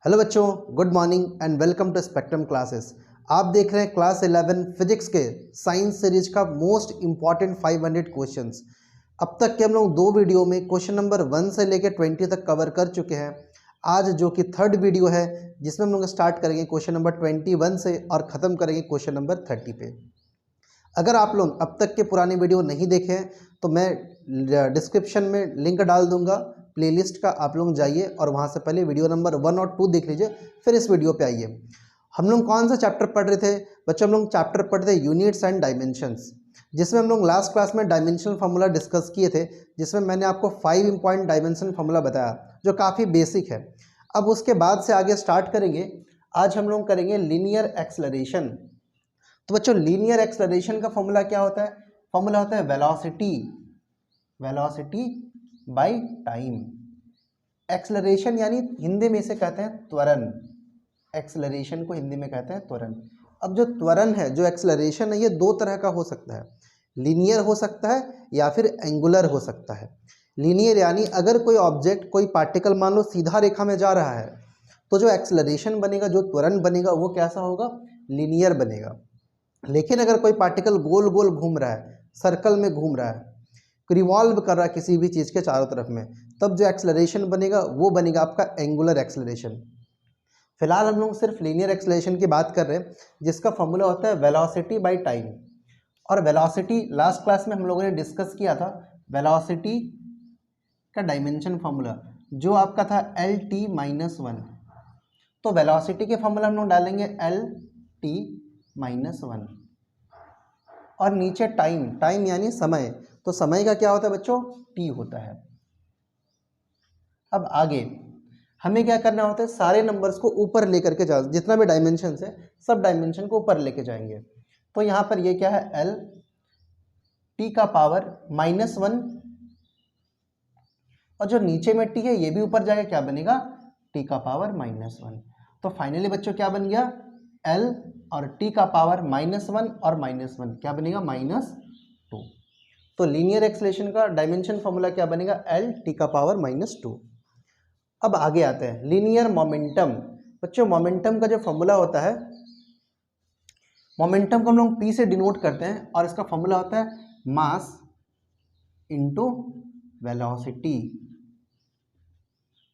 Hello बच्चों, good morning and welcome to Spectrum Classes. आप देख रहे हैं क्लास 11 फिजिक्स के साइंस सीरीज का मोस्ट इंपॉर्टेंट 500 क्वेश्चंस। अब तक के हम लोग दो वीडियो में क्वेश्चन नंबर 1 से लेकर 20 तक कवर कर चुके हैं। आज जो कि थर्ड वीडियो है जिसमें हम लोग स्टार्ट करेंगे क्वेश्चन नंबर 21 से और ख़त्म करेंगे क्वेश्चन नंबर 30 पे। अगर आप लोग अब तक के पुराने वीडियो नहीं देखे हैं तो मैं डिस्क्रिप्शन में लिंक डाल दूंगा प्लेलिस्ट का, आप लोग जाइए और वहाँ से पहले वीडियो नंबर 1 और 2 देख लीजिए, फिर इस वीडियो पे आइए। हम लोग कौन सा चैप्टर पढ़ रहे थे बच्चों? हम लोग चैप्टर पढ़ रहे थे यूनिट्स एंड डायमेंशंस, जिसमें हम लोग लास्ट क्लास में डायमेंशनल फार्मूला डिस्कस किए थे, जिसमें मैंने आपको 5 इंपॉर्टेंट डायमेंशन फार्मूला बताया जो काफ़ी बेसिक है। अब उसके बाद से आगे स्टार्ट करेंगे। आज हम लोग करेंगे लीनियर एक्सेलरेशन। तो बच्चों लीनियर एक्सेलरेशन का फॉर्मूला क्या होता है? फॉर्मूला होता है वेलोसिटी बाय टाइम। एक्सेलरेशन यानी हिंदी में इसे कहते हैं त्वरण। एक्सेलरेशन को हिंदी में कहते हैं त्वरण। अब जो त्वरण है, जो एक्सेलरेशन है, ये दो तरह का हो सकता है। लीनियर हो सकता है या फिर एंगुलर हो सकता है। लीनियर यानी अगर कोई ऑब्जेक्ट, कोई पार्टिकल मान लो सीधा रेखा में जा रहा है तो जो एक्सेलरेशन बनेगा, जो त्वरण बनेगा, वो कैसा होगा? लीनियर बनेगा। लेकिन अगर कोई पार्टिकल गोल गोल घूम रहा है, सर्कल में घूम रहा है, रिवॉल्व कर रहा है किसी भी चीज़ के चारों तरफ में, तब जो एक्सेलरेशन बनेगा वो बनेगा आपका एंगुलर एक्सेलरेशन। फिलहाल हम लोग सिर्फ लीनियर एक्सेलरेशन की बात कर रहे हैं, जिसका फॉर्मूला होता है वेलोसिटी बाय टाइम। और वेलोसिटी लास्ट क्लास में हम लोगों ने डिस्कस किया था, वेलोसिटी का डायमेंशन फॉर्मूला जो आपका था L_t-1। तो वेलोसिटी के फॉर्मूला हम लोग डालेंगे L_t-1 और नीचे टाइम यानी समय। तो समय का क्या होता है बच्चों? t होता है। अब आगे हमें क्या करना होता है? सारे नंबर्स को ऊपर लेकर के जा, जितना भी डायमेंशन है सब डायमेंशन को ऊपर लेके जाएंगे। तो यहाँ पर ये क्या है? L_t⁻⁻1 और जो नीचे में t है ये भी ऊपर जाएगा, क्या बनेगा? t⁻⁻1। तो फाइनली बच्चों क्या बन गया? L और t⁻⁻1 और -1 क्या बनेगा? -2। तो लीनियर एक्सेलरेशन का डायमेंशन फॉर्मूला क्या बनेगा? L_t⁻⁻2। अब आगे आते हैं लीनियर मोमेंटम। बच्चों मोमेंटम का जो फॉर्मूला होता है, मोमेंटम को हम लोग p से डिनोट करते हैं और इसका फॉर्मूला होता है मास इनटू वेलोसिटी।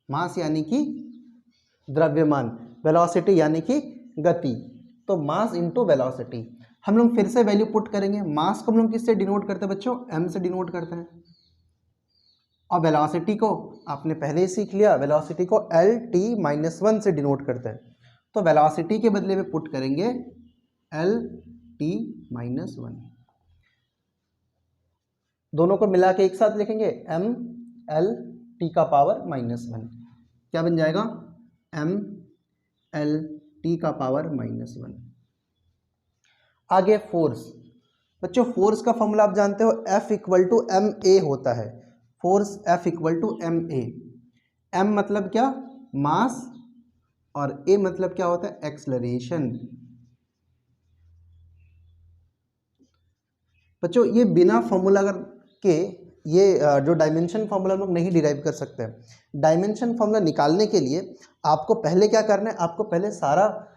मास यानी कि द्रव्यमान, वेलोसिटी यानी कि गति। तो मास इनटू वेलोसिटी। हम लोग फिर से वैल्यू पुट करेंगे। मास को हम लोग किससे डिनोट करते हैं बच्चों? m से डिनोट करते हैं। और वेलोसिटी को आपने पहले ही सीख लिया, वेलोसिटी को L_t-1 से डिनोट करते हैं। तो वेलोसिटी के बदले में पुट करेंगे L_t-1। दोनों को मिला के एक साथ लिखेंगे m_L_t⁻⁻1। क्या बन जाएगा? m_L_t⁻⁻1। आगे फोर्स। बच्चों फोर्स का फॉर्मूला आप जानते हो, F=ma होता है। Force F=ma। m मतलब क्या? मास, और a मतलब क्या होता है? एक्सेलरेशन। बच्चों ये बिना फॉर्मूला के ये जो डायमेंशन फॉर्मूला हम लोग नहीं डिराइव कर सकते हैं। डायमेंशन फॉर्मूला निकालने के लिए आपको पहले क्या करना है? आपको पहले सारा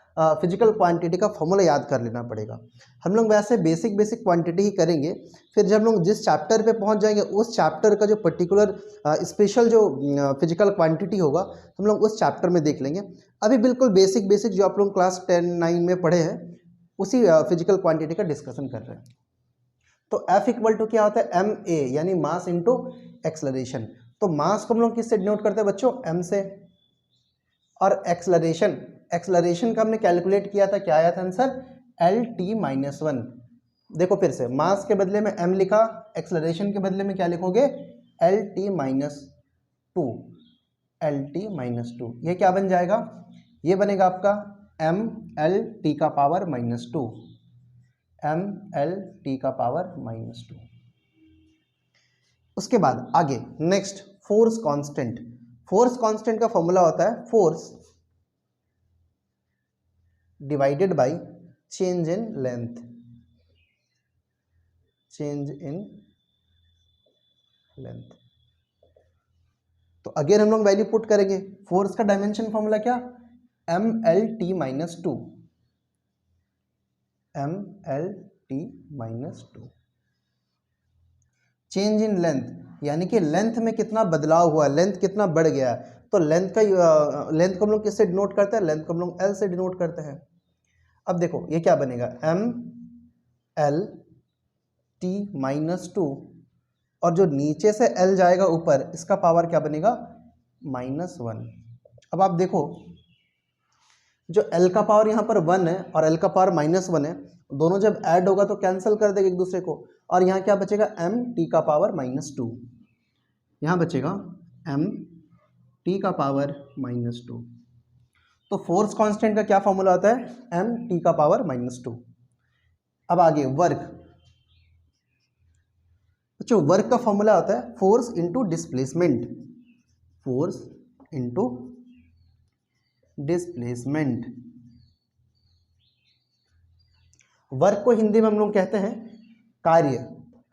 फिजिकल क्वांटिटी का फॉर्मूला याद कर लेना पड़ेगा। हम लोग वैसे बेसिक क्वांटिटी ही करेंगे, फिर जब हम लोग जिस चैप्टर पे पहुंच जाएंगे उस चैप्टर का जो पर्टिकुलर स्पेशल जो फिजिकल क्वांटिटी होगा हम लोग उस चैप्टर में देख लेंगे। अभी बिल्कुल बेसिक जो आप लोग क्लास 10-9 में पढ़े हैं उसी फिजिकल क्वांटिटी का डिस्कशन कर रहे हैं। तो F क्या होता है? ma यानी मास इंटू एक्सेलरेशन। तो मास को हम लोग किससे डिनोट करते हैं बच्चों? m से। और एक्सेलरेशन का हमने कैलकुलेट किया था, क्या आया था आंसर? L_t-1। देखो फिर से, मास के बदले में m लिखा, एक्सेलरेशन के बदले में क्या लिखोगे? L_t-2। L_t-2 ये क्या बन जाएगा? ये बनेगा आपका m_L_t⁻⁻2। m_L_t⁻⁻2। उसके बाद आगे next force constant. Force constant का फॉर्मूला होता है force divided by change in length. Change in length. तो अगेन हम लोग वैल्यू पुट करेंगे। फोर्स का डायमेंशन फॉर्मूला क्या? M L T minus two, M L T minus two. Change in length यानी कि लेंथ में कितना बदलाव हुआ, लेंथ कितना बढ़ गया है। तो लेंथ का लेंथ को हम लोग किससे डिनोट करते हैं, लेंथ को हम लोग एल से डिनोट करते हैं। अब देखो ये क्या बनेगा, M L T minus two, और जो नीचे से एल जाएगा ऊपर, इसका पावर क्या बनेगा, माइनस वन। अब आप देखो जो एल का पावर यहाँ पर वन है और एल का पावर माइनस वन है, दोनों जब ऐड होगा तो कैंसिल कर देगा एक दूसरे को, और यहाँ क्या बचेगा, एम टी का पावर माइनस टू। यहाँ बचेगा एम टी का पावर माइनस टू। तो फोर्स कांस्टेंट का क्या फॉर्मूला होता है, एम टी का पावर माइनस टू। अब आगे वर्क, जो वर्क का फॉर्मूला होता है force into displacement, force into displacement. Work को हिंदी में हम लोग कहते हैं कार्य,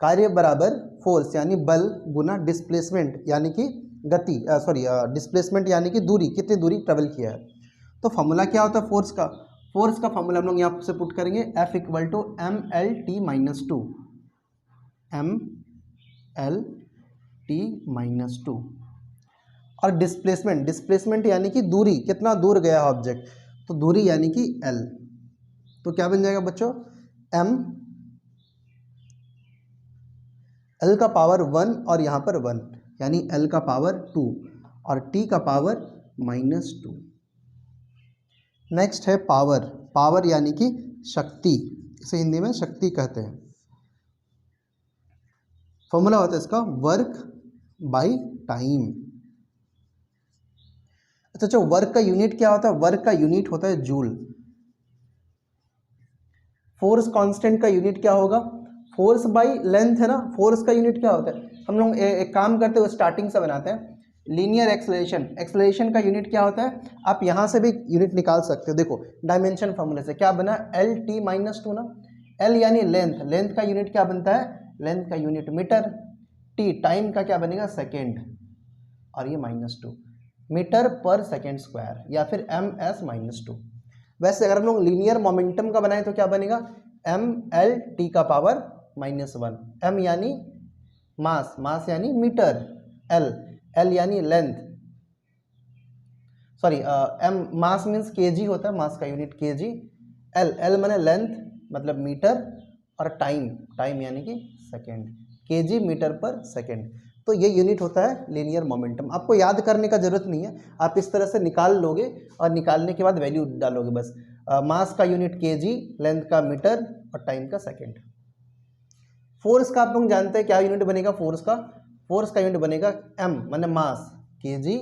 कार्य बराबर फोर्स यानी बल गुना डिस्प्लेसमेंट यानी कि गति, डिस्प्लेसमेंट यानी कि दूरी, कितनी दूरी ट्रेवल किया है। तो फॉर्मूला क्या होता है फोर्स का, फोर्स का फॉर्मूला हम लोग यहाँ से पुट करेंगे, F equal to M L T minus two, M L T minus two. और डिस्प्लेसमेंट, डिस्प्लेसमेंट यानी कि दूरी, कितना दूर गया ऑब्जेक्ट, तो दूरी यानी कि L। तो क्या बन जाएगा बच्चों, एम एल का पावर वन और यहाँ पर वन, यानी एल का पावर टू और टी का पावर माइनस टू। नेक्स्ट है पावर, पावर यानी कि शक्ति, इसे हिंदी में शक्ति कहते हैं। फॉर्मूला होता है इसका वर्क बाय टाइम। अच्छा, वर्क का यूनिट क्या होता है, वर्क का यूनिट होता है जूल। फोर्स कांस्टेंट का यूनिट क्या होगा, फोर्स बाय लेंथ है ना, फोर्स का यूनिट क्या होता है, हम लोग एक काम करते हुए स्टार्टिंग से बनाते हैं, लीनियर एक्सेलरेशन, एक्सेलरेशन का यूनिट क्या होता है, आप यहाँ से भी यूनिट निकाल सकते हो। देखो डायमेंशन फॉर्मूले से क्या बना, एल टी माइनस टू ना, एल यानी लेंथ, लेंथ का यूनिट क्या बनता है, लेंथ का यूनिट मीटर, टी टाइम का क्या बनेगा सेकेंड, और ये माइनस टू, मीटर पर सेकेंड स्क्वायर या फिर एम एस माइनस टू। वैसे अगर हम लोग लीनियर मोमेंटम का बनाए तो क्या बनेगा, एम एल टी का पावर माइनस वन। एम यानी मास, मास यानी मीटर, एल एल यानी length, sorry M mass means KG होता है, मास का यूनिट केजी, एल एल माने लेंथ मतलब मीटर, और टाइम, टाइम यानी कि सेकेंड, केजी मीटर पर सेकेंड। तो ये यूनिट होता है लीनियर मोमेंटम। आपको याद करने का जरूरत नहीं है, आप इस तरह से निकाल लोगे और निकालने के बाद वैल्यू डालोगे बस। मास का यूनिट केजी, लेंथ का मीटर और टाइम का सेकेंड। फोर्स का आप लोग जानते हैं क्या यूनिट बनेगा फोर्स का, फोर्स का यूनिट बनेगा एम माने मास, केजी,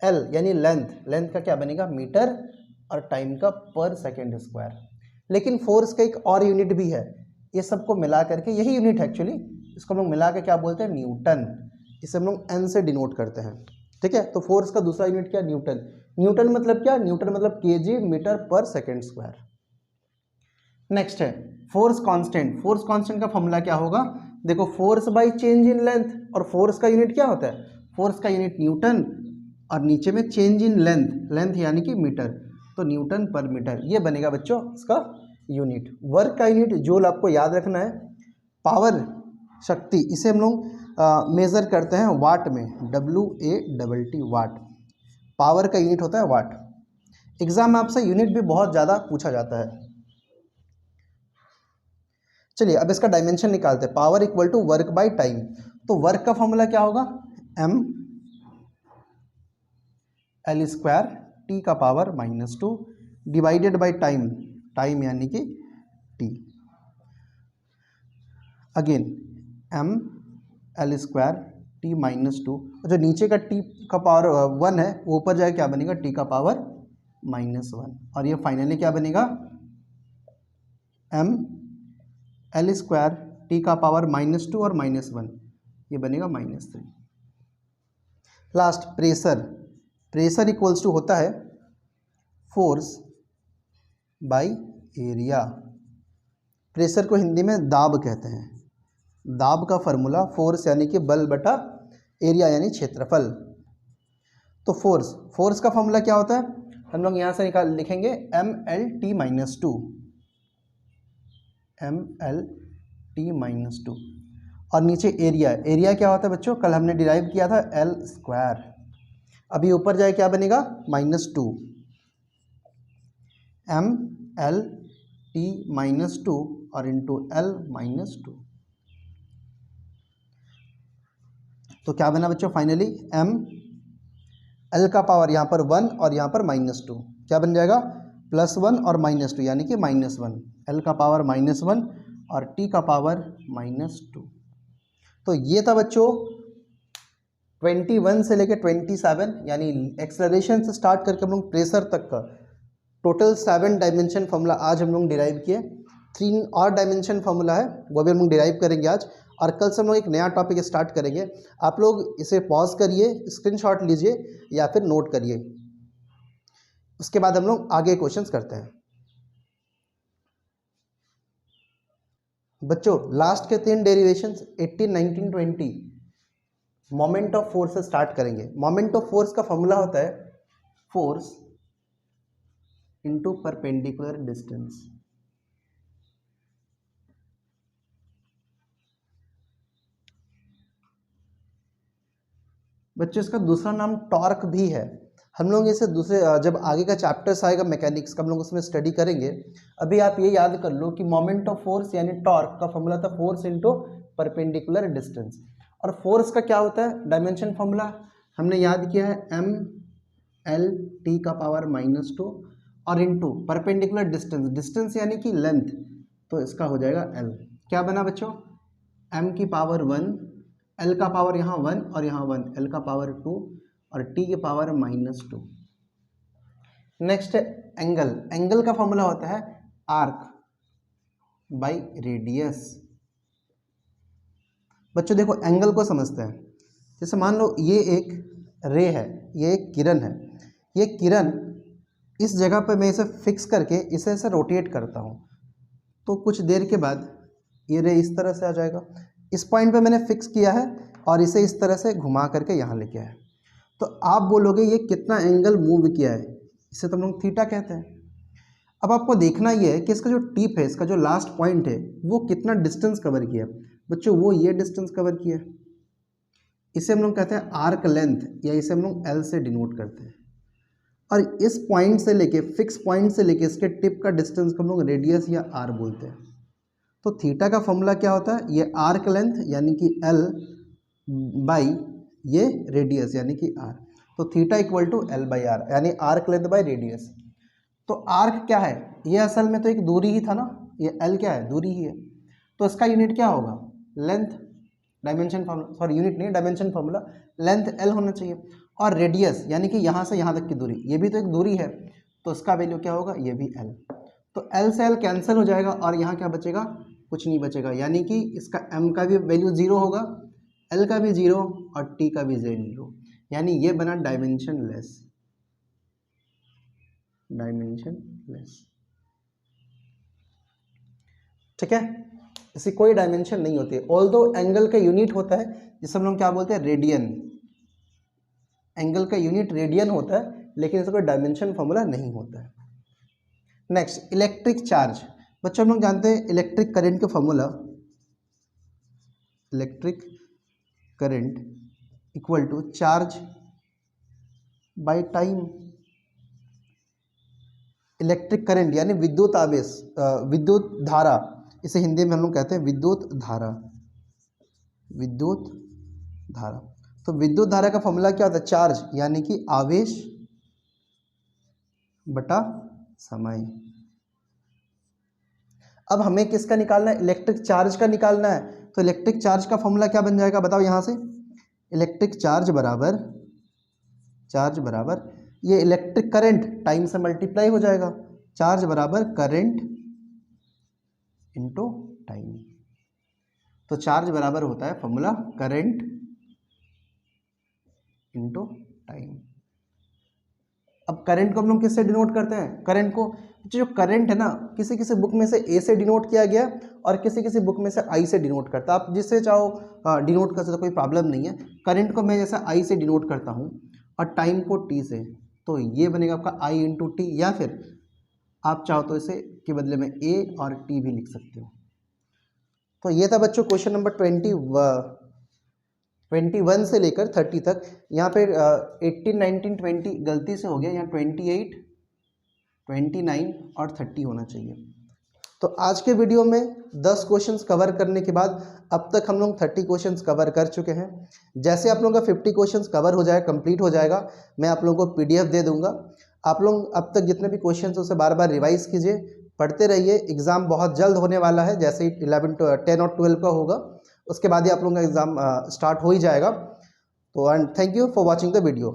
एल यानी लेंथ, लेंथ का क्या बनेगा मीटर, और टाइम का पर सेकेंड स्क्वायर। लेकिन फोर्स का एक और यूनिट भी है, ये सबको मिला करके यही यूनिट है एक्चुअली, इसको हम लोग मिला के क्या बोलते हैं, न्यूटन। इसे हम लोग एन से डिनोट करते हैं, ठीक है। तो फोर्स का दूसरा यूनिट क्या, न्यूटन। न्यूटन मतलब क्या, न्यूटन मतलब केजी मीटर पर सेकेंड स्क्वायर। नेक्स्ट है फोर्स कांस्टेंट। फोर्स कांस्टेंट का फॉर्मूला क्या होगा, देखो force by change in length, और फोर्स का यूनिट क्या होता है, फोर्स का यूनिट न्यूटन, और नीचे में चेंज इन लेंथ, लेंथ यानी कि मीटर, तो न्यूटन पर मीटर। ये बनेगा बच्चों इसका यूनिट। वर्क का यूनिट जूल आपको याद रखना है। पावर शक्ति, इसे हम लोग मेज़र करते हैं वाट में, WATT वाट। पावर का यूनिट होता है वाट। एग्जाम में आपसे यूनिट भी बहुत ज़्यादा पूछा जाता है। चलिए अब इसका डायमेंशन निकालते हैं, power equal to work by time. तो वर्क का फॉर्मूला क्या होगा, एम एल स्क्वायर टी का power minus two divided by time, time यानी कि T, again M L square T minus two, जो नीचे का टी का पावर वन है वो ऊपर जाए क्या बनेगा, टी का पावर माइनस वन, और ये फाइनली क्या बनेगा, एम एल स्क्वायर टी का पावर माइनस टू और माइनस वन, ये बनेगा minus three. Last pressure, pressure equals to होता है फोर्स बाय एरिया। प्रेशर को हिंदी में दाब कहते हैं। दाब का फॉर्मूला फोर्स यानी कि बल बटा एरिया यानी क्षेत्रफल। तो फोर्स, फोर्स का फॉर्मूला क्या होता है, हम लोग यहाँ से लिखेंगे MLT-2, MLT-2। और नीचे एरिया, एरिया क्या होता है बच्चों, कल हमने डिराइव किया था L²। अभी ऊपर जाए क्या बनेगा, -2, MLT-2 और इंटू L-2। तो क्या बना बच्चों फाइनली, L का पावर यहाँ पर 1 और यहाँ पर -2, क्या बन जाएगा, +1 और -2 यानी कि -1। L का पावर -1 और T का पावर -2। तो ये था बच्चों 21 से लेकर 27, यानी एक्सेलरेशन से स्टार्ट करके हम लोग प्रेशर तक का टोटल 7 डायमेंशन फार्मूला आज हम लोग डिराइव किए। 3 और डायमेंशन फार्मूला है, वो भी हम लोग डिराइव करेंगे आज। और कल से हम लोग एक नया टॉपिक स्टार्ट करेंगे। आप लोग इसे पॉज करिए, स्क्रीनशॉट लीजिए या फिर नोट करिए, उसके बाद हम लोग आगे क्वेश्चंस करते हैं। बच्चों लास्ट के 3 डेरिवेशंस 18, 19, 20 मोमेंट ऑफ फोर्स से स्टार्ट करेंगे। मोमेंट ऑफ फोर्स का फॉर्मूला होता है फोर्स इनटू परपेंडिकुलर डिस्टेंस। बच्चों इसका दूसरा नाम टॉर्क भी है। हम लोग इसे दूसरे जब आगे का चैप्टर्स आएगा मैकेनिक्स का, हम लोग उसमें स्टडी करेंगे। अभी आप ये याद कर लो कि मोमेंट ऑफ फोर्स यानी टॉर्क का फॉर्मूला था फोर्स इनटू परपेंडिकुलर डिस्टेंस। और फोर्स का क्या होता है, डायमेंशन फॉर्मूला हमने याद किया है, MLT का पावर -2 और इनटू परपेंडिकुलर डिस्टेंस, डिस्टेंस यानी कि लेंथ, तो इसका हो जाएगा L। क्या बना बच्चों, M की पावर 1, L का पावर यहाँ 1 और यहाँ 1, L का पावर 2 और T के पावर -2। नेक्स्ट है एंगल। एंगल का फॉर्मूला होता है आर्क बाई रेडियस। बच्चों देखो एंगल को समझते हैं। जैसे मान लो ये एक रे है, ये एक किरण है। ये किरण इस जगह पर मैं इसे फिक्स करके इसे ऐसे रोटेट करता हूँ, तो कुछ देर के बाद ये रे इस तरह से आ जाएगा। इस पॉइंट पे मैंने फिक्स किया है और इसे इस तरह से घुमा करके यहाँ लेके आया। तो आप बोलोगे ये कितना एंगल मूव किया है, इसे तो हम लोग थीटा कहते हैं। अब आपको देखना ये है कि इसका जो टिप है, इसका जो लास्ट पॉइंट है, वो कितना डिस्टेंस कवर किया। बच्चों वो ये डिस्टेंस कवर किया, इसे हम लोग कहते हैं आर्क लेंथ, या इसे हम लोग L से डिनोट करते हैं। और इस पॉइंट से लेके, फिक्स पॉइंट से लेके इसके टिप का डिस्टेंस को हम लोग रेडियस या R बोलते हैं। तो थीटा का फॉर्मूला क्या होता है, ये आर्क लेंथ यानी कि L बाई ये रेडियस यानी कि R। तो थीटा इक्वल टू L/R यानी आर्क लेंथ बाई रेडियस। तो आर्क क्या है, ये असल में तो एक दूरी ही था ना, ये L क्या है, दूरी ही है। तो इसका यूनिट क्या होगा, length, dimension formula, sorry unit नहीं, डायमेंशन फार्मूला, लेंथ L होना चाहिए। और रेडियस यानी कि यहाँ से यहाँ तक की दूरी, ये भी तो एक दूरी है, तो इसका वैल्यू क्या होगा, ये भी L। तो L से L कैंसिल हो जाएगा और यहाँ क्या बचेगा, कुछ नहीं बचेगा, यानी कि इसका M का भी वैल्यू 0 होगा, L का भी 0 और T का भी 0, यानी ये बना डायमेंशन लेस, डायमेंशन लेस। ठीक है, इसकी कोई डायमेंशन नहीं होती है। ऑल्दो एंगल का यूनिट होता है जिसे हम लोग क्या बोलते हैं, रेडियन। एंगल का यूनिट रेडियन होता है, लेकिन इसका कोई डायमेंशन फॉर्मूला नहीं होता है। Next electric charge. बच्चों हम लोग जानते हैं इलेक्ट्रिक करंट का formula, electric current equal to charge by time. Electric current यानी विद्युत आवेश, विद्युत धारा, इसे हिंदी में हम लोग कहते हैं विद्युत धारा, विद्युत धारा। तो विद्युत धारा का फॉर्मूला क्या होता है, चार्ज यानी कि आवेश बटा समय। अब हमें किसका निकालना है, इलेक्ट्रिक चार्ज का निकालना है। तो इलेक्ट्रिक चार्ज का फॉर्मूला क्या बन जाएगा बताओ, यहाँ से इलेक्ट्रिक चार्ज बराबर ये इलेक्ट्रिक करंट टाइम से मल्टीप्लाई हो जाएगा, चार्ज बराबर करंट इनटू टाइम। तो चार्ज बराबर होता है फॉर्मूला करंट इनटू टाइम। अब करंट को हम लोग किससे डिनोट करते हैं, करंट को, जो करंट है ना, किसी किसी बुक में से A से डिनोट किया गया और किसी किसी बुक में से I से डिनोट करता है। आप जिससे चाहो डिनोट कर सकते, कोई प्रॉब्लम नहीं है। करंट को मैं जैसा I से डिनोट करता हूँ और टाइम को T से। तो ये बनेगा आपका आई इंटू टी, या फिर आप चाहो तो इसे के बदले में ए और टी भी लिख सकते हो। तो ये था बच्चों क्वेश्चन नंबर 21 से लेकर 30 तक। यहाँ पे 18, 19, 20 गलती से हो गया, यहाँ 28, 29 और 30 होना चाहिए। तो आज के वीडियो में 10 क्वेश्चंस कवर करने के बाद अब तक हम लोग 30 क्वेश्चंस कवर कर चुके हैं। जैसे आप लोगों का 50 क्वेश्चंस कवर हो जाए, कंप्लीट हो जाएगा, मैं आप लोगों को पीडीएफ दे दूंगा। आप लोग अब तक जितने भी क्वेश्चंस उसे बार बार रिवाइज कीजिए, पढ़ते रहिए। एग्ज़ाम बहुत जल्द होने वाला है, जैसे ही 11, 10 और 12 का होगा उसके बाद ही आप लोगों का एग्ज़ाम स्टार्ट हो ही जाएगा। तो and thank you for watching the video.